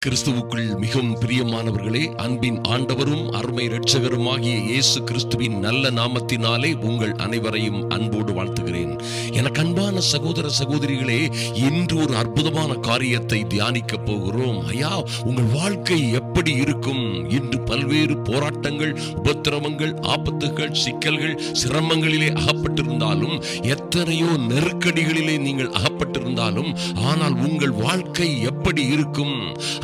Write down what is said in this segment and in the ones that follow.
கிறிஸ்துவுக்குள் மிகவும் பிரியமானவர்களே, அன்பின் ஆண்டவரும் அருமை இரட்சகருமாகிய இயேசு கிறிஸ்துவின் நல்ல நாமத்தினாலே உங்கள் அனைவரையும் அன்போடு வாழ்த்துகிறேன். எனக்கு அன்பான சகோதர சகோதரிகளே, இன்று ஒரு அற்புதமான காரியத்தை தியானிக்க போகிறோம். ஐயா, உங்கள் வாழ்க்கை எப்படி இருக்கும்? இன்று பல்வேறு போராட்டங்கள், உபத்திரவங்கள், ஆபத்துகள், சிக்கல்கள், சிரமங்களிலே அகப்பட்டிருந்தாலும், எத்தனையோ நெருக்கடிகளிலே நீங்கள் அகப்பட்டிருந்தாலும், ஆனால் உங்கள் வாழ்க்கை எப்படி இருக்கும்?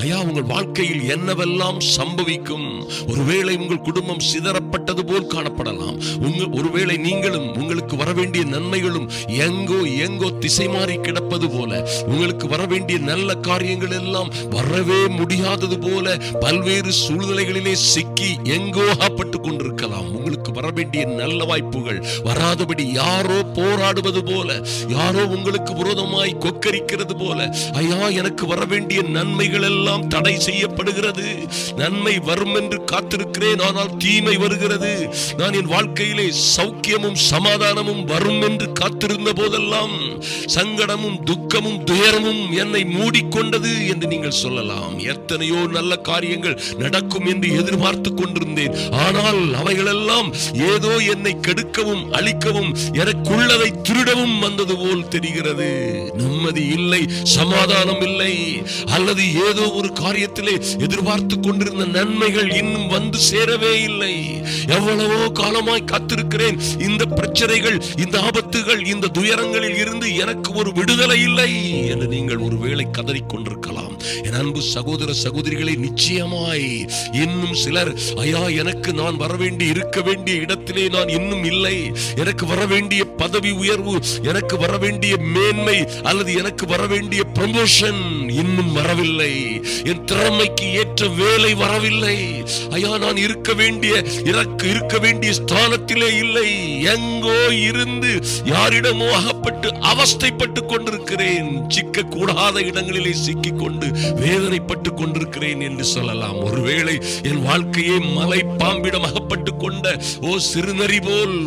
ஐயா, உங்கள் வாழ்க்கையில் என்னவெல்லாம் சம்பவிக்கும்? ஒருவேளை உங்கள் குடும்பம் சிதறப்பட்டது போல் காணப்படலாம். ஒருவேளை நீங்களும் உங்களுக்கு வரவேண்டிய நன்மைகளும் எங்கோ திசை மாறி கிடப்பது போல, உங்களுக்கு வரவேண்டிய நல்ல காரியங்கள் எல்லாம் வரவே முடியாதது போல பல்வேறு சூழ்நிலைகளிலே சிக்கி எங்கோ ஆப்பட்டு கொண்டிருக்கலாம். உங்களுக்கு வரவேண்டிய நல்ல வாய்ப்புகள் வராதபடி யாரோ போராடுவது போல, யாரோ உங்களுக்கு விரோதமாய் கொக்கரிக்கிறது போல, ஐயா எனக்கு வரவேண்டிய நன்மைகள் எல்லாம் தடை செய்யப்படுகிறது. நன்மை வரும் என்று காத்திருக்கிறேன், ஆனால் தீமை வருகிறது. நான் என் வாழ்க்கையிலே சௌக்கியமும் சமாதானமும் வரும் என்று காத்திருந்த போதெல்லாம் சங்கடமும் துக்கமும் துயரமும் என்னை மூடிக்கொண்டது என்று நீங்கள் சொல்லலாம். எத்தனையோ நல்ல காரியங்கள் நடக்கும் என்று எதிர்பார்த்து கொண்டிருந்தேன், ஆனால் அவைகளெல்லாம் ஏதோ என்னை கெடுக்கவும் அழிக்கவும் எனக்குள்ளதை திருடவும் வந்தது போல் தெரிகிறது. நிம்மதி இல்லை, சமாதானம் இல்லை, அல்லது ஏதோ ஒரு காரியத்திலே எதிர்பார்த்து கொண்டிருந்த நன்மைகள் இன்னும் வந்து சேரவே இல்லை. எவ்வளவோ காலமாய் காத்திருக்கிறேன். இந்த பிரச்சனைகள், இந்த ஆபத்துகள், இந்த துயரங்களில் இருந்து எனக்கு ஒரு விடுதலை இல்லை என்று நீங்கள் ஒருவேளை கதறிக்கொண்டிருக்கலாம். என் அன்பு சகோதர சகோதரிகளை, நிச்சயமாய் இன்னும் சிலர், ஐயா எனக்கு நான் வரவேண்டிய இருக்க வேண்டிய இடத்திலே நான் இன்னும் இல்லை, எனக்கு வரவேண்டிய பதவி உயர்வு, எனக்கு வரவேண்டிய மேன்மை, அல்லது எனக்கு வரவேண்டிய ப்ரமோஷன் இன்னும் வரவில்லை, என் திறமைக்கு ஏற்ற வேலை வரவில்லை, ஐயா நான் இருக்க வேண்டிய ஸ்தானத்திலே இல்லை, எங்கோ இருந்து யாரிடமோ அகப்பட்டு அவஸ்தைப்பட்டு கொண்டிருக்கிறேன், சிக்க கூடாத இடங்களிலே சிக்கிக் கொண்டு வேதனைப்பட்டு கொண்டிருக்கிறேன் என்று சொல்லலாம். ஒருவேளை என் வாழ்க்கையே மலை பாம்பிடம் அகப்பட்டு கொண்ட சிறுநரி போல்,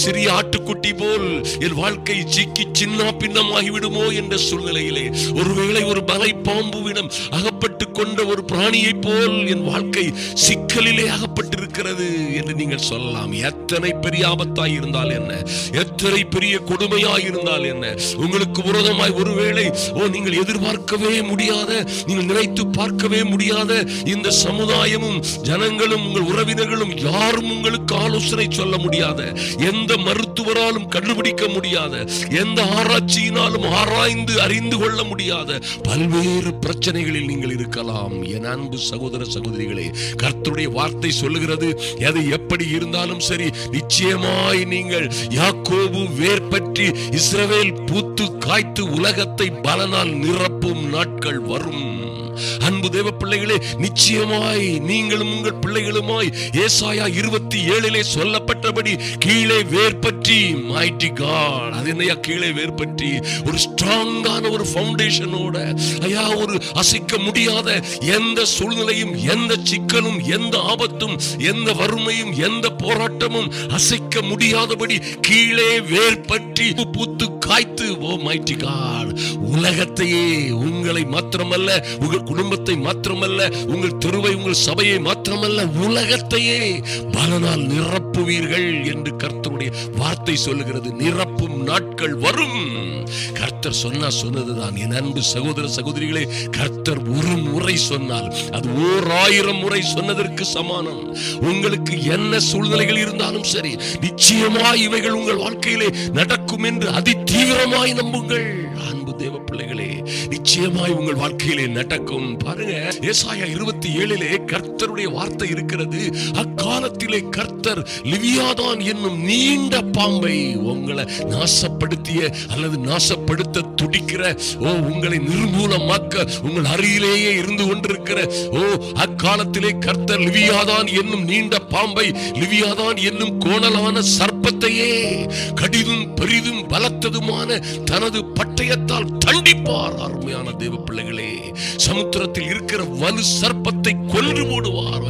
சிறிய ஆட்டுக்குட்டி போல் என் வாழ்க்கை சிக்கி சின்ன பின்னமாகி விடுமோ என்ற சூழ்நிலையிலே, ஒருவேளை ஒரு மலை பாம்புவிடம் அகப்பட்டு கொண்ட ஒரு பிராணியை போல் என் வாழ்க்கை சிக்கலிலே அகப்பட்டிருக்கிறது என்று நீங்கள் சொல்லலாம். எத்தனை பெரிய ஆபத்தாய் இருந்தால் என்ன, எத்தனை பெரிய கொடுமையாய் இருந்தால் என்ன, உங்களுக்கு விரோதமாய் ஒருவேளை நீங்கள் எதிர்பார்க்கவே முடியாத, நீங்கள் நினைத்து பார்க்கவே முடியாத இந்த சமுதாயமும் ஜனங்களும் உங்கள் உறவினர்களும் யாரும் உங்களுக்கு ஆலோசனை சொல்ல முடியாத, எந்த மருத்துவராலும் கண்டுபிடிக்க முடியாத, எந்த ஆராய்ச்சியினாலும் ஆராய்ந்து அறிந்து கொள்ள முடியாத பல்வேறு பிரச்சனைகளில் நீங்கள் இருக்கலாம். என் அன்பு சகோதர சகோதரிகளே, கர்த்தருடைய வார்த்தை சொல்லுகிறது, எது எப்படி இருந்தாலும் சரி, நிச்சயமாய் நீங்கள் யாக்கோபு வேர் பற்றி இஸ்ரவேல் பூத்து காய்த்து உலகத்தை பலனால் நிரப்பும் நாட்கள் வரும். அன்பு தேவ பிள்ளைகளே, நிச்சயமாய் நீங்களும் உங்கள் பிள்ளைகளுமாய் ஏசாயா 27 சொல்லப்பட்டபடி கீழே வேர் பற்றி, மைட்டி காட், அது என்னையா கீழே வேர் பற்றி, ஒரு ஸ்ட்ராங்கான ஒரு ஃபவுண்டேஷனோட, ஐயா ஒரு அசைக்க முடியாத எந்த சூழ்நிலையும், எந்த சிக்கலும், எந்த ஆபத்தும், எந்த வறுமையும், எந்த போராட்டமும் அசைக்க முடியாதபடி கீழே வேர் பற்றி பூத்து காய்த்து, ஓ மைட்டி காட், உலகத்தையே, உங்களை மாத்திரமல்ல, உங்கள் குடும்பத்தை மாத்திரமல்ல, உங்கள் தெருவை, உங்கள் சபையை மாத்திரமல்ல, உலகத்தையே பலனால் நிரப்புவீர்கள் என்று கர்த்தருடைய வார்த்தை சொல்லுகிறது. நிரப்பும் நாட்கள் வரும். கர்த்தர் சொன்னதுதான். என் அன்பு சகோதர சகோதரிகளே, கர்த்தர் ஒரு முறை சொன்னால் அது 1000 முறை சொன்னதற்கு சமானம். உங்களுக்கு என்ன சூழ்நிலைகள் இருந்தாலும் சரி, நிச்சயமாய் இவைகள் உங்கள் வாழ்க்கையிலே நடக்கும் என்று அதிதீவிரமாய் நம்புங்கள். அன்பு தேவ பிள்ளைகளே, நிச்சயமாய் உங்கள் வாழ்க்கையிலே நடக்கும். பாருங்க, ஏசாயா 27 கர்த்தருடைய வார்த்தை இருக்கிறது. அக்காலத்திலே கர்த்தர் லிவியாதான் என்னும் நீண்ட பாம்பை, உங்களை நாசப்படுத்திய அல்லது நாசப்படுத்த துடிக்கிற, உங்களை நிர்மூலமாக்க உங்கள் அருகிலேயே இருந்து கொண்டிருக்கிற, அக்காலத்திலே கர்த்தர் லிவியாதான் என்னும் நீண்ட பாம்பை, லிவியாதான் என்னும் கோணலான சர்ப்பத்தையே, கடிதும் பெரிதும் பலத்ததுமான தனது பட்டயத்தால் கொன்றுபோடுவார், தண்டிப்பார். அருமையான தேவ பிள்ளைகளே, சமுத்திரத்தில் இருக்கிற வலு சர்ப்பத்தை கொன்று போடுவார்.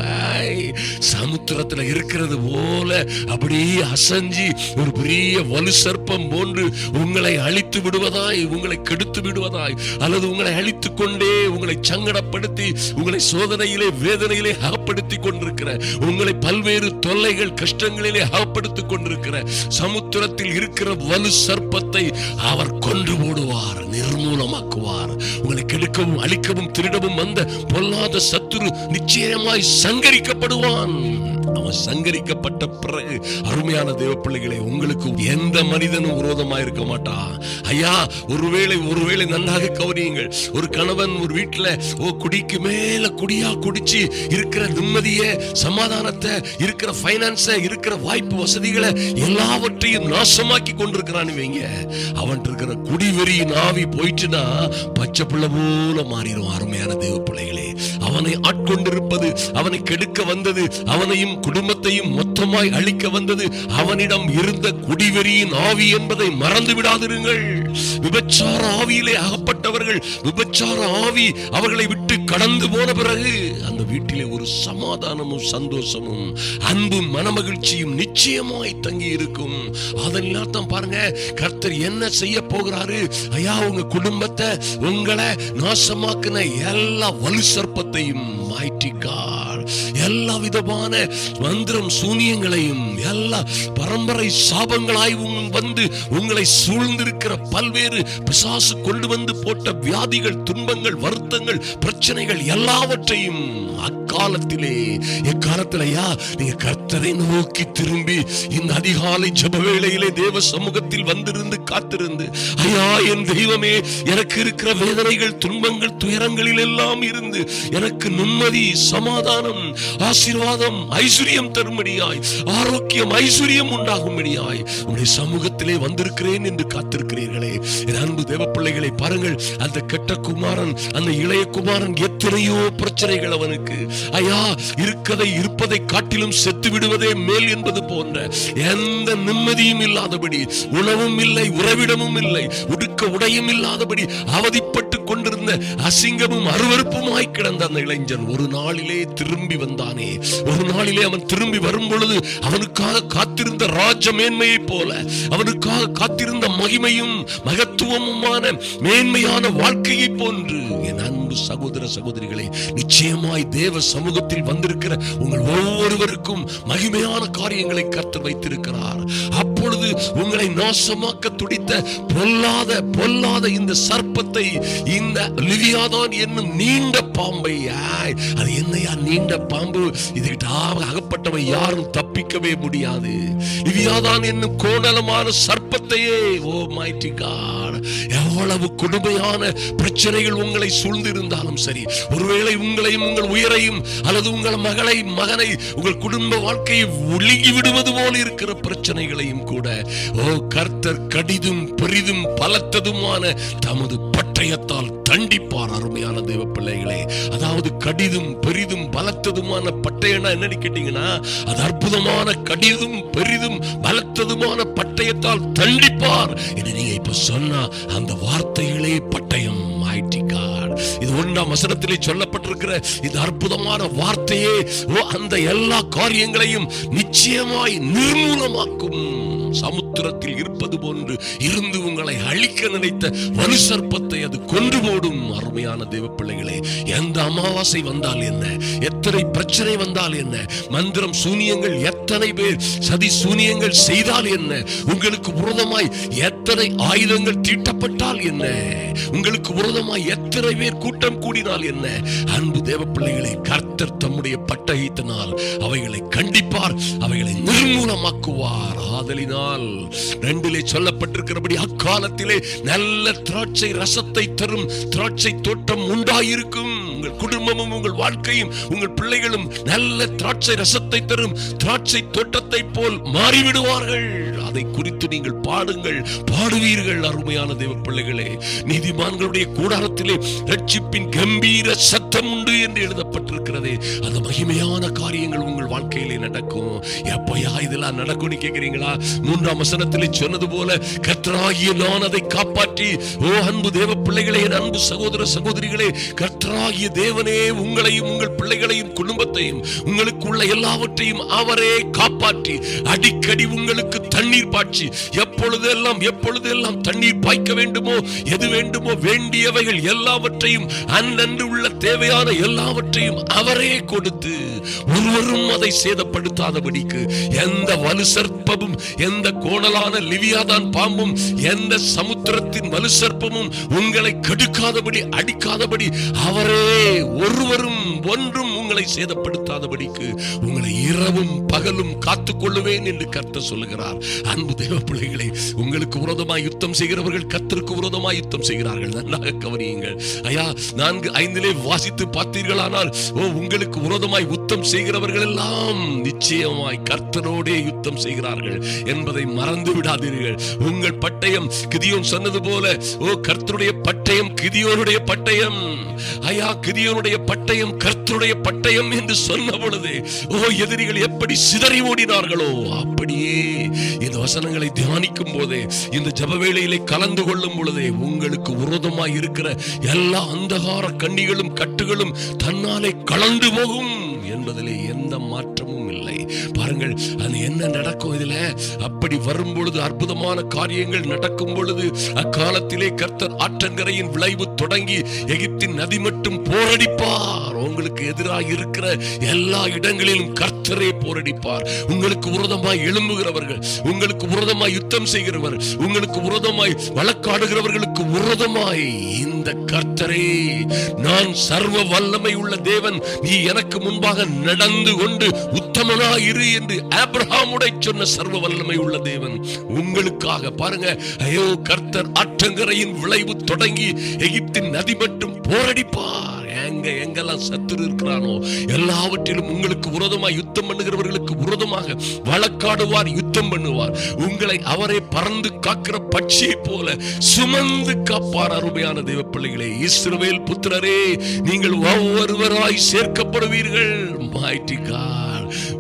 சமுத்திரத்தில் இருக்கிறது போல அப்படியே அசஞ்சி ஒரு பெரிய வலு சர்ப்பம் போன்று உங்களை அழித்து விடுவதாய், உங்களை கெடுத்து விடுவதாய், அல்லது உங்களை அழித்துக் கொண்டே உங்களை சங்கடப்படுத்தி உங்களை சோதனையிலே வேதனையிலே அகப்படுத்தி கொண்டிருக்கிற, உங்களை பல்வேறு தொல்லைகள் கஷ்டங்களிலே அகப்படுத்திக் கொண்டிருக்கிற சமுத்திரத்தில் இருக்கிற வலு சர்ப்பத்தை அவர் கொன்று போடுவார், நிர்மூலமாக்குவார். உங்களை கெடுக்கவும் அழிக்கவும் திருடவும் வந்த பொல்லாத சத்துரு நிச்சயமாய் சங்கரிக்கப்படுவான். அவன் சங்கரிக்கப்பட்ட பிறகு அருமையான தேவ பிள்ளைகளே, உங்களுக்கு எந்த மனிதனும் விரோதமாக இருக்க மாட்டான். ஐயா, ஒருவேளை நன்றாக கவனியுங்கள். ஒரு கணவன் ஒரு வீட்டுல குடிக்கு மேல குடியா குடிச்சு இருக்கிற நிம்மதியை, சமாதானத்தை, இருக்கிற பைனான்ஸ, இருக்கிற வாய்ப்பு வசதிகளை எல்லாவற்றையும் நாசமாக்கி கொண்டிருக்கிறான் வைங்க. அவன் இருக்கிற குடிவெறியின் ஆவி போயிட்டுனா பச்சை பிள்ளை போல மாறிடும். அருமையான தேவ பிள்ளைகளே, அவனை ஆட்கொண்டிருப்பது, அவனை கெடுக்க வந்தது, அவனையும் குடும்பத்தையும் மொத்தமாய் அழிக்க வந்தது அவனிடம் இருந்த குடிவெறியின் ஆவி என்பதை மறந்து விடாதிருங்கள். விபச்சார ஆவியிலே அகப்பட்டவர்கள், விபச்சார ஆவி அவர்களை விட்டு கடந்து போன பிறகு அந்த வீட்டிலே ஒரு சமாதானமும் சந்தோஷமும் அன்பும் மனமகிழ்ச்சியும் நிச்சயமாய் தங்கி இருக்கும். அதனால தான் பாருங்க, கர்த்தர் என்ன செய்ய போகிறாரு. ஐயா, உங்க குடும்பத்தை, உங்களை நாசமாக்கின எல்லா வலு சர்ப்பத்தையும், எல்லா விதமான மந்திரம் சூனியங்களையும், எல்லா பரம்பரை சாபங்களாய் வந்து உங்களை சூழ்ந்திருக்கிற பல்வேறு பிசாசு கொண்டு வந்து போட்ட வியாதிகள், துன்பங்கள், வருத்தங்கள், பிரச்சனைகள் எல்லாவற்றையும் அக்காலத்திலே, எக்காலத்திலையா நீங்க கர்த்தரை நோக்கி திரும்பி இந்த அதிகாலை ஜெப வேளையிலே தேவ சமூகத்தில் வந்திருந்து காத்திருந்து, ஐயா என் தெய்வமே, எனக்கு இருக்கிற வேதனைகள், துன்பங்கள், துயரங்களில் எல்லாம் இருந்து எனக்கு நிம்மதி, சமாதானம், ஆசீர்வாதம், ஐஸ்வர்யம் தரும்படியாய், ஆரோக்கியம், ஐஸ்வர்யம் உண்டாகும்படியாய் உங்களுடைய சமூகத்திலே வந்திருக்கிறேன் என்று காத்திருக்கிறீர்களே என் அன்பு தேவ பிள்ளைகளை, பாருங்கள். அந்த கெட்ட குமாரன், அந்த இளைய குமாரன், எத்தனையோ பிரச்சனைகள் அவனுக்கு. ஐயா, இருப்பதை காட்டிலும் செத்து விடுவதே மேல் என்பது போன்ற எந்த நிம்மதியும் இல்லாதபடி, உணவும் இல்லை, உறவிடமும் இல்லை, உடுக்க உடையும் இல்லாதபடி அவதிப்பட்டு கொண்டிருந்த அசிங்கமும் அருவருப்புமாய் கிடந்த அந்த இளைஞன் ஒரு நாளிலே திரும்பி வந்தானே. ஒரு நாளிலே அவன் திரும்பி வரும் பொழுது அவனுக்காக காத்திருந்த ராஜ மேன்மையை போல, அவனுக்காக காத்திருந்த மகிமையும் மகத்துவமுமான மேன்மையான வாழ்க்கையை போன்று என் அன்பு சகோதர சகோதரிகளே, நிச்சயமாய் தேவ சமூகத்தில் வந்திருக்கிற உங்கள் ஒவ்வொருவருக்கும் மகிமையான காரியங்களை கர்த்தர் வைத்திருக்கிறார். அப்பொழுது உங்களை நாசமாக்க துடித்த பொல்லாத இந்த சர்ப்பத்தை, இந்த லிவியாதான் என்னும் நீண்ட பாம்பை, அது என்னையா நீண்ட பாம்பு, இதுகிட்ட அகப்பட்டவை யாரும் தப்பிக்கவே முடியாது. லிவியாதான் என்னும் கோணலமான சர்ப்பத்தையே, ஓ மைட்டி காட், எவ்வளவு கொடுமையான பிரச்சனைகள் உங்களை சூழ்ந்திருந்தாலும் சரி, ஒருவேளை உங்களையும் உங்கள் உயிரையும் அல்லது உங்கள் மகனை உங்கள் குடும்ப வாழ்க்கையை ஒழுங்கி விடுவது போல இருக்கிற பிரச்சனைகளையும் கூட கர்த்தர் கடிதும் பெரிதும் பலத்ததுமான தமது பட்டயத்தால் தண்டிப்பார். அருமையான தேவ பிள்ளைகளே, அதாவது கடிதும் பெரிதும் பலத்ததுமான பட்டயம்னா என்னன்னு கேட்டீங்கன்னா, அது அற்புதமான கடிதும் பெரிதும் பலத்ததுமான பட்டயத்தால் தண்டிப்பார் என்று நீங்க இப்ப சொன்னா அந்த வார்த்தைகளே பட்டயம். இது 1ஆம் வசனத்திலே சொல்லப்பட்டிருக்கிற இந்த அற்புதமான வார்த்தையே அந்த எல்லா காரியங்களையும் நிச்சயமாய் நிர்மூலமாக்கும். சமுத்திரத்தில் இருப்பது போன்று இருந்து உங்களை அழிக்க நினைத்த வலு சர்ப்பத்தை அது கொன்று போடும். அருமையான தேவ பிள்ளைகளே, எந்த அமாவாசை வந்தால் என்ன, எத்தனை பிரச்சனை வந்தால் என்ன, மந்திரம் சூனியங்கள் எத்தனை பேர் சதி சூனியங்கள் செய்தால் என்ன, உங்களுக்கு விரோதமாய் எத்தனை ஆயுதங்கள் தீட்டப்பட்டால் என்ன, உங்களுக்கு விரோதமாய் எத்தனை பேர் கூட்டம் கூடினால் என்ன, அன்பு தேவ பிள்ளைகளை, கர்த்தர் தம்முடைய பட்டயத்தினால் அவைகளை கண்டிப்பார், அவைகளை நிர்மூலமாக்குவார். ஆதலினால் 2 சொல்லப்பட்டிருக்கிறபடி அக்காலத்திலே நல்ல திராட்சை ரசத்தை தரும் திராட்சை தோட்டம் உண்டாயிருக்கும். உங்கள் குடும்பமும் உங்கள் வாழ்க்கையும் உங்கள் பிள்ளைகளும் நல்ல திராட்சை ரசத்தை தரும் திராட்சை தோட்டத்தை போல் மாறிவிடுவார்கள். அதை குறித்து நீங்கள் பாடுங்கள், பாடுவீர்கள். அருமையான தேவ பிள்ளைகளே, நீதிமான்களுடைய கூடாரத்திலே ரட்சிப்பின் கம்பீர சத்தம் உண்டு என்று எழுதப்பட்டிருக்கிறது. அந்த மகிமையான காரியங்கள் உங்கள் வாழ்க்கையிலே நடக்கும். எப்பயா இதெல்லாம் நடக்கும்னு கேட்கிறீங்களா? 3ஆம் வசனத்திலே சொன்னது போல கர்த்தராகிய நான் அதை காப்பாற்றி, ஓ அன்பு தேவ பிள்ளைகளே, அன்பு சகோதர சகோதரிகளே, கர்த்தராகிய தேவனே உங்களையும் உங்கள் பிள்ளைகளையும் குடும்பத்தையும் உங்களுக்குள்ள எல்லாவற்றையும் அவரே காப்பாற்றி அடிக்கடி உங்களுக்கு தண்ணீர் பாய்ச்சி எப்பொழுதெல்லாம் தண்ணீர் பாய்க்க வேண்டுமோ, எது வேண்டுமோ, வேண்டியவைகள் எல்லாவற்றையும் அன்றன்று உள்ள தேவையான எல்லாவற்றையும் அவரே கொடுத்து ஒருவரும் அதை சேதப்படுத்தாதபடிக்கு எந்த வலு சர்ப்பமும், எந்த கோணலான லிவியாதான் பாம்பும், எந்த சமுத்திரத்தின் வலு சர்ப்பமும் உங்களை கெடுக்காதபடி, அடிக்காதபடி அவரே ஒருவரும் ஒன்றும் உங்களை சேதப்படுத்தாதபடிக்கு உங்களை இரவும் பகலும் காத்துக் கொள்ளுவேன் என்று கர்த்தர் சொல்லுகிறார். அன்பு தேவ பிள்ளைகளே, உங்களுக்கு விரோதமாய் யுத்தம் செய்கிறவர்கள் கர்த்தருக்கு விரோதமாய் யுத்தம் செய்கிறார்கள். நன்றாக கவனியுங்கள். ஐயா 4:5 வாசித்து பார்த்தீர்களானால், உங்களுக்கு விரோதமாய் யுத்தம் செய்கிறவர்கள் எல்லாம் நிச்சயமாய் கர்த்தரோடே யுத்தம் செய்கிறார்கள் என்பதை மறந்து விடாதீர்கள். உங்கள் பட்டயம் கிதியோன் சொன்னது போல, கர்த்தருடைய பட்டயம் கிதியோனுடைய பட்டயம். ஐயா, கிதியோனுடைய பட்டயம் கர்த்தருடைய பட்டயம் என்று சொன்ன பொழுது எதிரிகள் எப்படி சிதறி ஓடினார்களோ, அப்படியே இந்த வசனங்களை தியானிக்கும் போதே, இந்த ஜப வேளையிலே கலந்து கொள்ளும் பொழுதே உங்களுக்கு விரோதமாய் இருக்கிற எல்லா அந்தகார கண்ணிகளும் கட்டுகளும் தன்னாலே கலந்து போகும் என்பதிலே எந்த மாற்றமும் இல்லை. பாருங்கள், அது என்ன நடக்கும் இதுல? அப்படி வரும் பொழுது, அற்புதமான காரியங்கள் நடக்கும் பொழுது, அக்காலத்திலே கர்த்தர் ஆற்றங்கரையின் விளைவு தொடங்கி எகிப்தின் நதி மட்டும் போரடிப்பார். உங்களுக்கு எதிராக இருக்கிற எல்லா இடங்களிலும் கர்த்தரே போரடிப்பார். உங்களுக்கு விரோதமாய் எழும்புகிறவர்கள், உங்களுக்கு விரோதமாய் யுத்தம் செய்கிறவர், உங்களுக்கு விரோதமாய் வழக்காடுகிறவர்களுக்கு விரோதமாய் இந்த கர்த்தரே, நான் சர்வ வல்லமை உள்ள தேவன், நீ எனக்கு முன்பாக நடந்து கொண்டு உத்தமனாயிரு என்று ஆபிரகாமுடைய சொன்ன சர்வ வல்லமை உள்ள தேவன் உங்களுக்காக, பாருங்க, ஐயோ கர்த்தர் ஆற்றங்கரையின் விளைவு தொடங்கி எகிப்தின் நதி மட்டும் போரடிப்பார். எங்கெல்லாம் சத்துரு இருக்கிறானோ எல்லாவற்றிலும் உங்களுக்கு விரோதமாய் யுத்தம் பண்ணுகிறவர்களுக்கு விரோதமாக வழக்காடுவார், யுத்தம் பண்ணுவார். உங்களை அவரை பறந்து காக்கிற பட்சியை போல சுமந்து காப்பார். அருமையான தேவ பிள்ளைகளே, இஸ்ரவேல் புத்திரரே, நீங்கள் ஒவ்வொருவராய் சேர்க்கப்படுவீர்கள். Mighty God.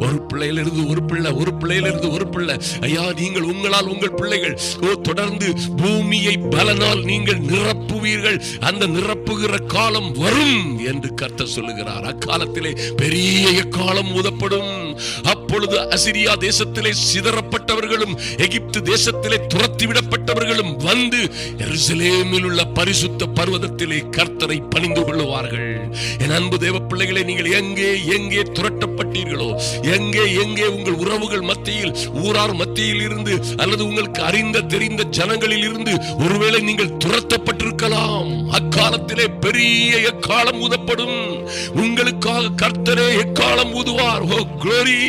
ஒரு பிள்ளையிலிருந்து ஒரு பிள்ளை, ஒரு பிள்ளையிலிருந்து ஒரு பிள்ளை. ஐயா, நீங்கள் உங்களால் உங்கள் பிள்ளைகள் தொடர்ந்து பூமியை பலனால் நீங்கள் நிரப்புவீர்கள். அந்த நிரப்புகிற காலம் வரும் என்று கர்த்தர் சொல்லுகிறார். அக்காலத்திலே பெரிய காலம் ஊதப்படும். அப்பொழுது அசிரியா தேசத்திலே சிதறப்பட்டவர்களும் எகிப்து தேசத்திலே துரத்திவிடப்பட்டவர்களும் வந்து எருசலேமில் உள்ள பரிசுத்த பர்வதத்திலே கர்த்தரை பணிந்து கொள்ளுவார்கள். என் அன்பு தேவ பிள்ளைகளே, நீங்கள் எங்கே எங்கே துரட்டப்பட்டீர்களோ, எங்கே எங்கே உங்கள் உறவுகள் மத்தியில், ஊரார் மத்தியில் இருந்து, அல்லது உங்களுக்கு அறிந்த தெரிந்த ஜனங்களில் இருந்து ஒருவேளை நீங்கள் துரத்தப்பட்டிருக்கலாம். அக்காலத்திலே பெரிய எக்காலம் ஊதப்படும். உங்களுக்காக கர்த்தரே எக்காலம் ஊதுவார். ஓ க்ளோரி!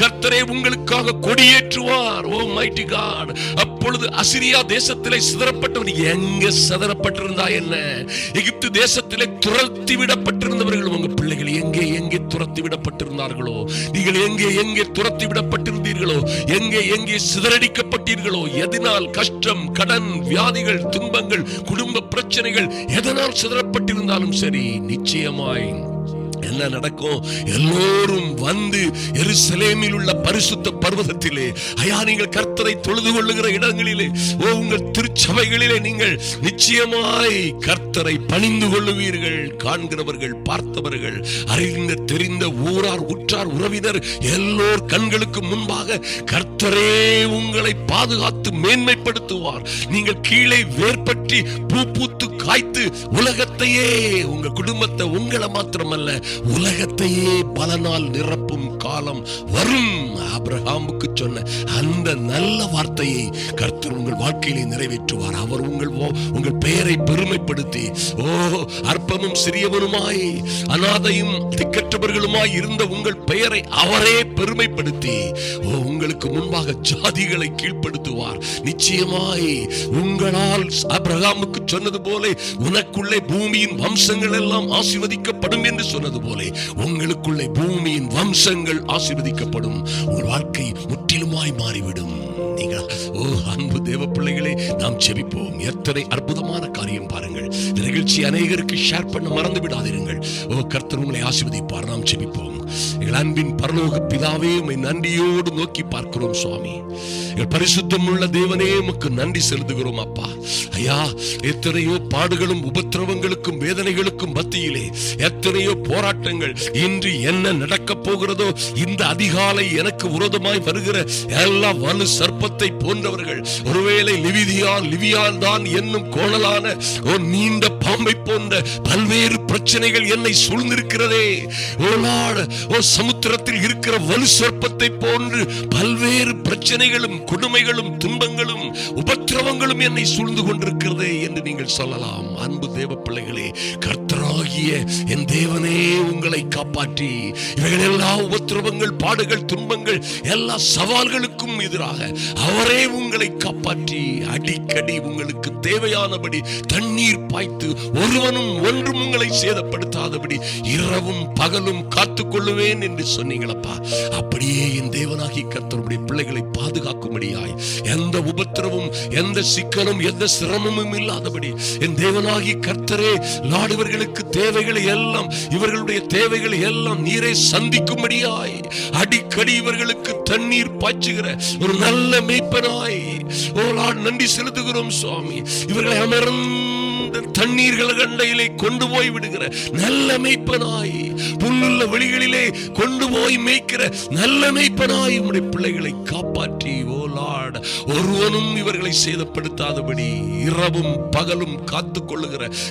கர்த்தரே உங்களுக்காக கொடியேற்றுவார். ஓ மைட்டி காட்! அப்பொழுது அசிரியா தேசத்திலே சிதறப்பட்டவன் எங்க சிதறப்பட்டிருந்தா என்ன? எகிப்து தேசத்திலே துரத்தி விடப்பட்டிருந்தவர்கள் உங்க பிள்ளைகள் எங்கே எங்கே துரத்தி விடப்பட்டிருந்தார்களோ, நீங்கள் எங்கே எங்கே துரத்தி விடப்பட்டிருந்தீர்களோ, எங்கே எங்கே சிதறடிக்கப்பட்டீர்களோ, எதனால் கஷ்டம், கடன், வியாதிகள், துன்பங்கள், குடும்ப பிரச்சனைகள் எதனால் சிதறப்பட்டிருந்தாலும் சரி, நிச்சயமாய் என்ன நடக்கும்? எல்லோரும் வந்து எருசலேமில் உள்ள பரிசுத்த பர்வதத்திலே, ஐயா, நீங்கள் கர்த்தரை தொழுது கொள்ளுகிற இடங்களிலே, உங்கள் திருச்சபைகளிலே நீங்கள் நிச்சயமாய் கர்த்தரை பணிந்து கொள்ளுவீர்கள். காண்கிறவர்கள், பார்த்தவர்கள், அறிந்த தெரிந்த ஊரார், உற்றார், உறவினர் எல்லோர் கண்களுக்கு முன்பாக கர்த்தரே உங்களை பாதுகாத்து மேன்மைப்படுத்துவார். நீங்கள் கீழே வேர்பற்றி பூ பூத்து காய்த்து உலகத்தையே, உங்க குடும்பத்தை, உங்களை மாத்திரமல்ல உலகத்தையே பலனால் நிரப்பும் காலம் வரும். ஆபிரகாமுக்கு சொன்ன அந்த நல்ல வார்த்தையை கர்த்தர் உங்கள் வாழ்க்கையிலே நிறைவேற்றுவார். அவர் உங்கள் பெயரை பெருமைப்படுத்தி, அற்பமும் சிறியவனுமாய் அநாதையும் திக்கற்றவர்களுமாய் இருந்த உங்கள் பெயரை அவரே பெருமைப்படுத்தி உங்களுக்கு முன்பாக ஜாதிகளை கீழ்ப்படுத்துவார். நிச்சயமாய் உங்களால் ஆபிரகாமுக்கு சொன்னது போல உனக்குள்ளே பூமியின் வம்சங்கள் எல்லாம் ஆசீர்வதிக்கப்படும் என்று சொன்னது போல உங்களுக்குள்ளே பூமியின் வம்சங்கள் ஆசீர்வதிக்கப்படும். உங்கள் வாழ்க்கை முற்றிலும் அற்புதமாய் மாறிவிடும். நீங்கள் அன்பு தேவ பிள்ளைகளே, நாம் ஜெபிப்போம். எத்தனை அற்புதமான காரியம் பாருங்கள். இந்த நிகழ்ச்சி அநேகருக்கு ஷேர் பண்ண மறந்து விடாதிருங்கள். கர்த்தர் உங்களை ஆசீர்வதிப்பார். நாம் ஜெபிப்போம். எங்கள் அன்பின் பரலோக பிதாவே, உம்மை நன்றியோடு நோக்கி பார்க்கிறோம் சுவாமி. எங்கள் பரிசுத்தம் உள்ள தேவனே, உமக்கு நன்றி செலுத்துகிறோம் அப்பா. ஐயா, எத்தனையோ பாடுகளும் உபத்திரவங்களுக்கும் வேதனைகளுக்கும் மத்தியிலே எத்தனையோ போராட்டங்கள். இன்று என்ன நடக்க போகிறதோ, இந்த அதிகாலை எனக்கு விரோதமாய் வருகிற எல்லா வலு சர்ப்பத்தை போன்றவர்கள், ஒருவேளை லிவியான் தான் என்னும் கோணலான நீண்ட பாம்பை போன்ற பல்வேறு பிரச்சனைகள் என்னை சூழ்ந்திருக்கிறதே. சமுத்திரத்தில் இருக்கிற வலு சர்ப்பத்தை போன்று பல்வேறு பிரச்சனைகளும் கொடுமைகளும் துன்பங்களும் உபத்திரவங்களும் என்னை சூழ்ந்து கொண்டிருக்கிறதே என்று நீங்கள் சொல்லலாம். அன்பு தேவ பிள்ளைகளே, கர்த்தராகிய என் தேவனே உங்களை காப்பாற்றி இவைகள் எல்லா உபத்திரவங்கள், பாடுகள், துன்பங்கள், எல்லா சவால்களுக்கும் எதிராக அவரே உங்களை காப்பாற்றி அடிக்கடி உங்களுக்கு தேவையானபடி தண்ணீர் பாய்த்து ஒருவனும் ஒன்றும் உங்களை சேதப்படுத்தாதபடி இரவும் பகலும் காத்துக் கொள்ளுவேன் என்று சொன்னீங்களப்பா. அப்படியே என் தேவனாகி கர்த்தருடைய பிள்ளைகளை பாதுகாக்கும்படியாய் எந்த உபத்திரவும், எந்த சிக்கலும், எந்த சிரமமும் இல்லாதபடி என் தேவனாகி கர்த்தரே நாடுவர்களுக்கு தேவைகளை எல்லாம், இவர்களுடைய தேவைகளை எல்லாம் நீரே சந்திக்கும்படியாய் அடிக்கடி இவர்களுக்கு தண்ணீர் பாய்ச்சுகிற ஒரு நல்ல மேய்ப்பனாய் நன்றி செலுத்துகிறோம் சுவாமி. இவர்களை அமர்ந்த தண்ணீர்கள் கண்டையிலே கொண்டு போய் விடுகிற நல்ல மேய்ப்பனாய், புல்லுள்ள வெளிகளிலே கொண்டு போய் மேய்க்கிற நல்ல மேய்ப்பனாய் உம்முடைய பிள்ளைகளை காப்பாற்றி ஒருவனும் இவர்களை சேதப்படுத்தாதபடி இரவும் பகலும்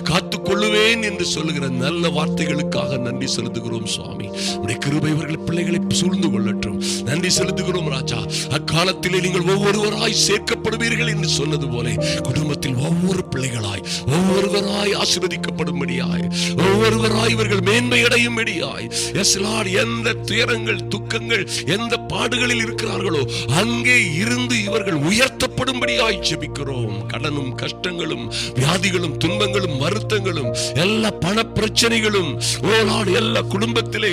காத்துக்கொள்ளுவேன் என்று சொல்லுகிற நல்ல வார்த்தைகளுக்காக நன்றி செலுத்துகிறோம் சுவாமி. உடைய கிருபை இவர்கள் பிள்ளைகளை சூழ்ந்து கொள்ளட்டும். நன்றி செலுத்துகிறோம் ராஜா. அக்காலத்திலே நீங்கள் ஒவ்வொருவராய் சேர்க்கப்படுவீர்கள் என்று சொன்னது போல குடும்பத்தில் ஒவ்வொரு பிள்ளைகளாய் ஒவ்வொருவராய் ஆசீர்வதிக்கப்படும்படியாய், ஒவ்வொருவராய் இவர்கள் மேன்மை அடையும்படியாய், எந்த துயரங்கள், துக்கங்கள், எந்த பாடுகளில் இருக்கிறார்களோ அங்கே இருந்து இவர்கள் உயர்த்தப்படும்படியாய் ஜெபிக்கிறோம். கடனும் கஷ்டங்களும் வியாதிகளும் துன்பங்களும் வருத்தங்களும் எல்லா பண பிரச்சனைகளும் எல்லா குடும்பத்திலே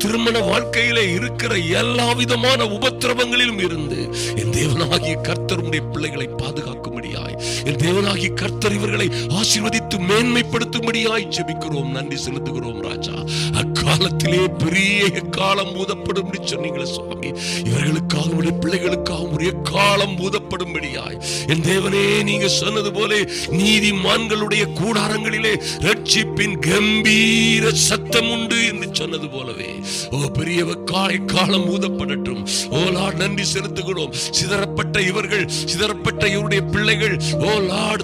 திருமண வாழ்க்கையிலே இருக்கிற எல்லா விதமான உபத்திரவங்களிலும் இருந்து என் தேவனாகிய கர்த்தர் உம்முடைய பிள்ளைகளை பாதுகாக்கும்படியாய், என் தேவனாகிய கர்த்தர் இவர்களை ஆசீர்வதித்து மேன்மைப்படுத்தும்படியாய் ஜெபிக்கிறோம். நன்றி செலுத்துகிறோம் ராஜா. அக்காலத்திலே பெரிய காலம் ஊதப்படும் சொன்னீங்களே சுவாமி. இவர்களுக்காக உடைய பிள்ளைகளுக்காக ஒரு காலம் ஊதப்படும்படியாய் என் தேவனே, நீங்க சொன்னது போல நீதிமான்களுடைய கூடாரங்களிலே ரட்சிப்பின் கம்பீர சத்தம் உண்டு என்று சொன்னது போலவே பெரிய காலம் ஊதப்படட்டும். நன்றி செலுத்துகிறோம். சிதறப்பட்ட இவருடைய பிள்ளைகள்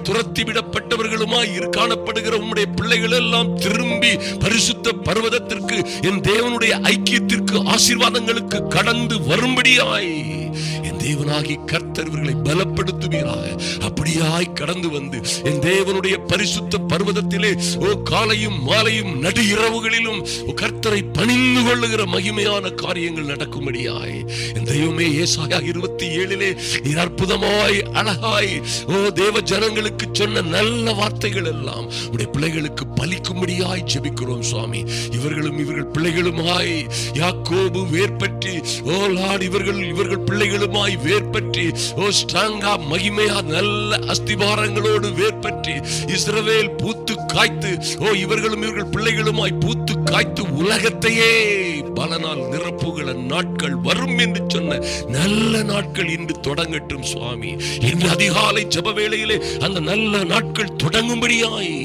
துரத்தி விடப்பட்டவர்களுமாய் காணப்படுகிற உம்முடைய பிள்ளைகள் எல்லாம் திரும்பி பரிசுத்த பர்வதத்திற்கு, என் தேவனுடைய ஐக்கியத்திற்கு, ஆசீர்வாதங்களுக்கு கடந்து வரும்படியாய் என் தேவனாகி கர்த்தர் இவர்களை பலப்படுத்துவீராக. அப்படியாய் கடந்து வந்து என் தேவனுடைய பரிசுத்த பர்வதத்திலே காலையும் மாலையும் நடு இரவுகளிலும் கர்த்தரை பணிந்து கொள்ளுகிற மகிமையான காரியங்கள் நடக்கும்படியாய் என் தெய்வமே, ஏசாயா 27 நீர் அற்புதமாய் அழகாய் தேவ ஜனங்களுக்கு சொன்ன நல்ல வார்த்தைகள் எல்லாம் உடைய பிள்ளைகளுக்கு பலிக்கும்படியாய் ஜெபிக்கிறோம் சுவாமி. இவர்களும் இவர்கள் பிள்ளைகளுமாய் யாக்கோபு வேர்பற்றி இவர்கள் பிள்ளைகளுமாய் வேர்பற்றி ஸ்ட்ராங்கா மகிமையா நல்ல அஸ்திபாரங்களோடு வேர்பற்றி இஸ்ரவேல் பூத்து காய்த்து இவர்களும் இவர்கள் பிள்ளைகளுமாய் பூத்து காய்த்து உலகத்தையே பலனால் நிரப்புகிற நாட்கள் வரும் என்று சொன்ன நல்ல நாட்கள் இன்று தொடங்கட்டும் சுவாமி. இன்று அதிகாலை ஜெப வேளையிலே அந்த நல்ல நாட்கள் தொடங்கும்படியாய்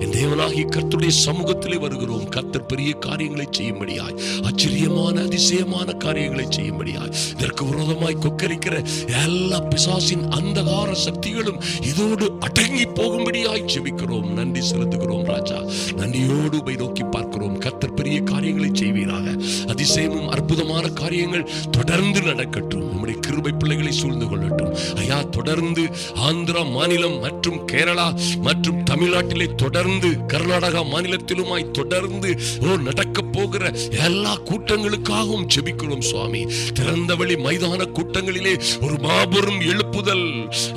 என் தேவனாகிய கர்த்தருடைய சமூகத்திலே வருகிறோம். கர்த்தர் பெரிய காரியங்களை செய்யும்படியாய், ஆச்சரியமான அதிசயமான காரியங்களை செய்யும்படியாய், இதற்கு விரோதமாய் கொக்கரிக்கிற எல்லா பிசாசின் அந்தகார சக்திகளும் இதோடு அடங்கி போகும்படியாய் ஜெபிக்கிறோம். நன்றி செலுத்துகிறோம் ராஜா. நன்றியோடு உம்மை நோக்கி பார்க்கிறோம். கர்த்தர் பெரிய காரியங்களை செய்வீராக. அதிசயமும் அற்புதமான காரியங்கள் தொடர்ந்து நடக்கட்டும். உம்முடைய கிருபை பிள்ளைகளை சூழ்ந்து கொள்ளட்டும் ஐயா. தொடர்ந்து ஆந்திரா மாநிலம் மற்றும் கேரளா மற்றும் தமிழ்நாட்டிலே தொடர்ந்து கர்நாடகா மாநிலத்திலுமாய் தொடர்ந்து நடக்க போகிற எல்லா கூட்டங்களுக்காகவும் ஜெபிக்கிறோம் சுவாமி. திறந்தவெளி மைதான கூட்டங்களிலே ஒரு மாபெரும் எழுப்புதல்,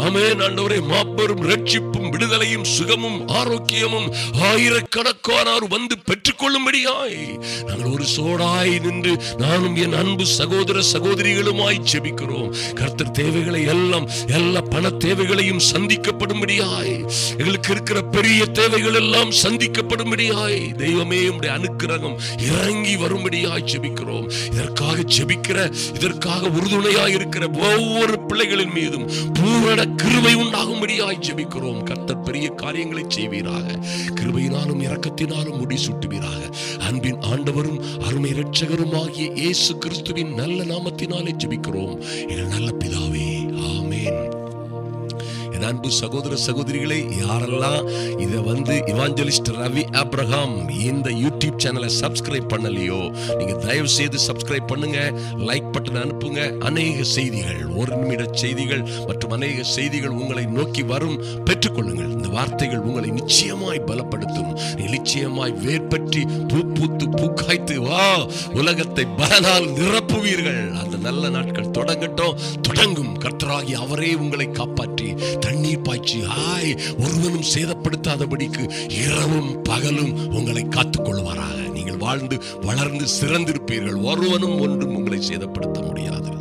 ஆமென் ஆண்டவரே, மாபெரும் ரட்சிப்பும் விடுதலையும் சுகமும் ஆரோக்கியமும் ஆயிரக்கணக்கானோர் வந்து பெற்றுக்கொள்ளும்படியாய் நாங்கள் ஒரு சோடாய் நின்று நானும் என் அன்பு சகோதர சகோதரிகளுமாய் ஜெபிக்கிறோம். கர்த்தர் தேவைகளை எல்லாம், எல்லா பண தேவைகளையும் சந்திக்கப்படும்படியாய், எங்களுக்கு இருக்கிற பெரிய தேவைகள் எல்லாம் சந்திக்கப்படும்படியாய் தெய்வமே உம்முடைய அனுக்கிரகம் இறங்கி வரும்படியாய் ஜெபிக்கிறோம். இதற்காக ஜெபிக்கிற, இதற்காக உறுதுணையாய் இருக்கிற ஒவ்வொரு பிள்ளைகளின் மீதும் பூரண கிருபை உண்டாகும்படியாய் ஜெபிக்கிறோம். கர்த்தர் பெரிய காரியங்களை செய்வீராக, கிருபையினாலும் இரக்கத்தினாலும் முடிசூட்டுவீராக. அன்பின் ஆண்டவரும் அருமை இரட்சகருமாகிய இயேசு கிறிஸ்துவின் நல்ல நாமத்தினாலே ஜெபிக்கிறோம் எங்கள் நல்ல பிதாவே, ஆமென். அன்பு சகோதர சகோதரிகளை, யாரெல்லாம் இதை இவாஞ்சலிஸ்ட் ரவி ஆபிரகாம் இந்த யூடியூப் சேனலை சப்ஸ்கிரைப் பண்ணலையோ, நீங்க தயவு செய்து சப்ஸ்கிரைப் பண்ணுங்க, லைக் பட்டன் அனுப்புங்க. அநேக செய்திகள், ஒரு நிமிட செய்திகள் மற்றும் அநேக செய்திகள் உங்களை நோக்கி வரும், பெற்றுக்கொள்ளுங்கள். இந்த வார்த்தைகள் உங்களை நிச்சயமாய் பலப்படுத்தும். நிச்சயமாய் வேர்பற்றி பூத்து பூக்காய்த்து வா உலகத்தை பலனால் நிரப்புவீர்கள். அந்த நல்ல நாட்கள் தொடங்கட்டும், தொடங்கும். கர்த்தராகி அவரே உங்களை காப்பாற்றி தண்ணீர் பாய்ச்சி ஒருவனும் சேதப்படுத்தாதபடிக்கு இரவும் பகலும் உங்களை காத்துக் கொள்வாராக. நீங்கள் வாழ்ந்து வளர்ந்து சிறந்திருப்பீர்கள். ஒருவனும் ஒன்றும் உங்களை சேதப்படுத்த முடியாது.